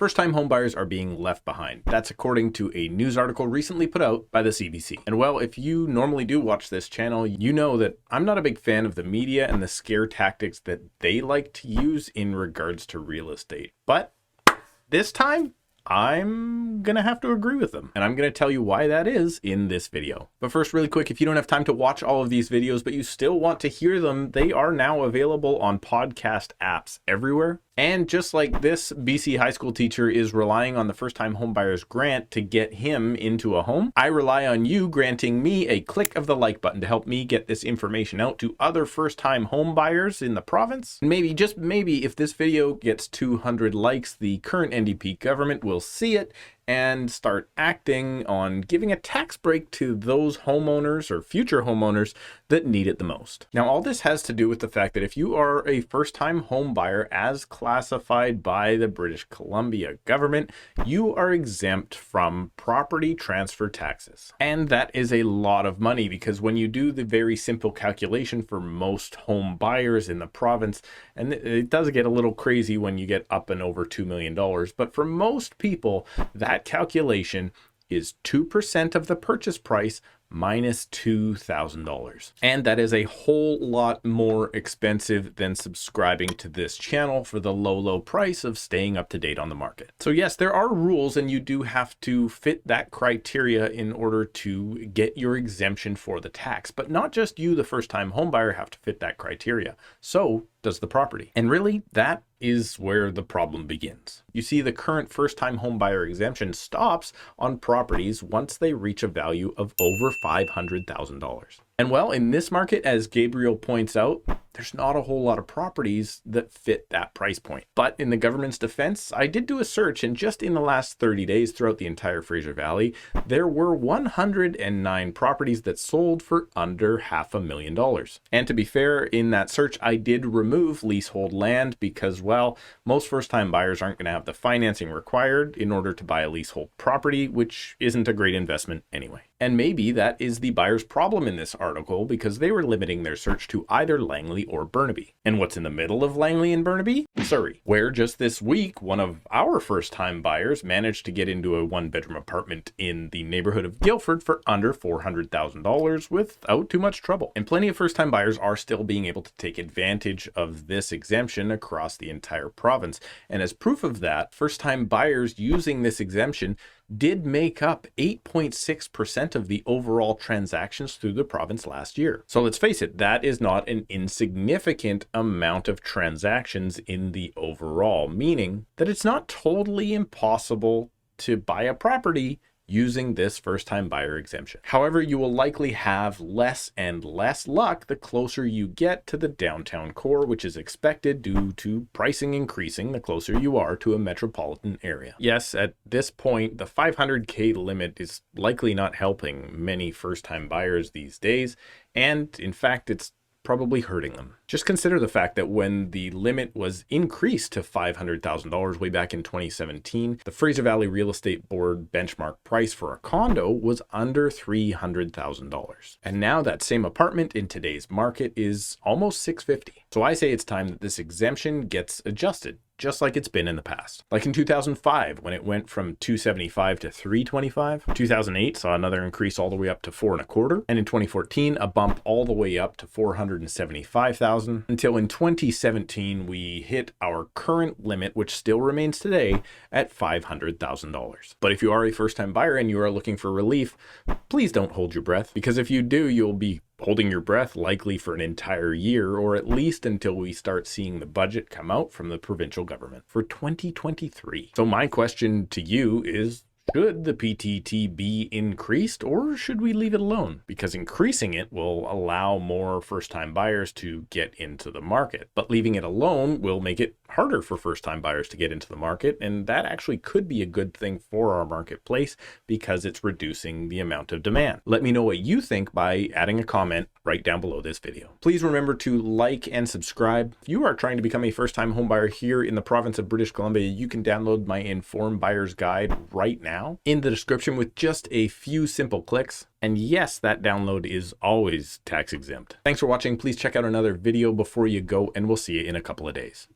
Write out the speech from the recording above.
First-time homebuyers are being left behind. That's according to a news article recently put out by the CBC. And well, if you normally do watch this channel, you know that I'm not a big fan of the media and the scare tactics that they like to use in regards to real estate. But this time, I'm gonna have to agree with them, and I'm gonna tell you why that is in this video. But first, really quick, if you don't have time to watch all of these videos, but you still want to hear them, they are now available on podcast apps everywhere. And just like this BC high school teacher is relying on the first-time homebuyers grant to get him into a home, I rely on you granting me a click of the like button to help me get this information out to other first-time homebuyers in the province. Maybe, just maybe, if this video gets 200 likes, the current NDP government will see it and start acting on giving a tax break to those homeowners or future homeowners that need it the most. Now, all this has to do with the fact that if you are a first-time home buyer as classified by the British Columbia government, you are exempt from property transfer taxes. And that is a lot of money, because when you do the very simple calculation for most home buyers in the province, and it does get a little crazy when you get up and over $2 million, but for most people, that calculation is 2% of the purchase price minus $2,000. And that is a whole lot more expensive than subscribing to this channel for the low price of staying up to date on the market. So yes, there are rules, and you do have to fit that criteria in order to get your exemption for the tax. But not just you, the first-time homebuyer, have to fit that criteria. So does the property. And really, that is where the problem begins. You see, the current first-time homebuyer exemption stops on properties once they reach a value of over $500,000. And well, in this market, as Gabriel points out, there's not a whole lot of properties that fit that price point. But in the government's defense, I did do a search, and just in the last 30 days throughout the entire Fraser Valley, there were 109 properties that sold for under $500,000. And to be fair, in that search, I did remove leasehold land because, well, most first-time buyers aren't going to have the financing required in order to buy a leasehold property, which isn't a great investment anyway. And maybe that is the buyer's problem in this article, because they were limiting their search to either Langley or Burnaby. And what's in the middle of Langley and Burnaby? Surrey, where just this week, one of our first-time buyers managed to get into a one-bedroom apartment in the neighborhood of Guildford for under $400,000 without too much trouble. And plenty of first-time buyers are still being able to take advantage of this exemption across the entire province. And as proof of that, first-time buyers using this exemption did make up 8.6% of the overall transactions through the province last year. So let's face it, that is not an insignificant amount of transactions in the overall, meaning that it's not totally impossible to buy a property using this first-time buyer exemption. However, you will likely have less and less luck the closer you get to the downtown core, which is expected due to pricing increasing the closer you are to a metropolitan area. Yes, at this point, the $500K limit is likely not helping many first-time buyers these days, and in fact, it's probably hurting them. Just consider the fact that when the limit was increased to $500,000 way back in 2017, the Fraser Valley Real Estate Board benchmark price for a condo was under $300,000. And now that same apartment in today's market is almost $650,000. So I say it's time that this exemption gets adjusted, just like it's been in the past. Like in 2005, when it went from $275,000 to $325,000. 2008 saw another increase all the way up to $425,000. And in 2014, a bump all the way up to $475,000. Until in 2017, we hit our current limit, which still remains today, at $500,000. But if you are a first-time buyer and you are looking for relief, please don't hold your breath, because if you do, you'll be holding your breath likely for an entire year, or at least until we start seeing the budget come out from the provincial government for 2023. So my question to you is, should the PTT be increased, or should we leave it alone? Because increasing it will allow more first-time buyers to get into the market, but leaving it alone will make it harder for first-time buyers to get into the market, and that actually could be a good thing for our marketplace because it's reducing the amount of demand. Let me know what you think by adding a comment right down below this video. Please remember to like and subscribe. If you are trying to become a first-time homebuyer here in the province of British Columbia, you can download my Informed Buyer's Guide right now in the description with just a few simple clicks. And yes, that download is always tax exempt. Thanks for watching. Please check out another video before you go, and we'll see you in a couple of days.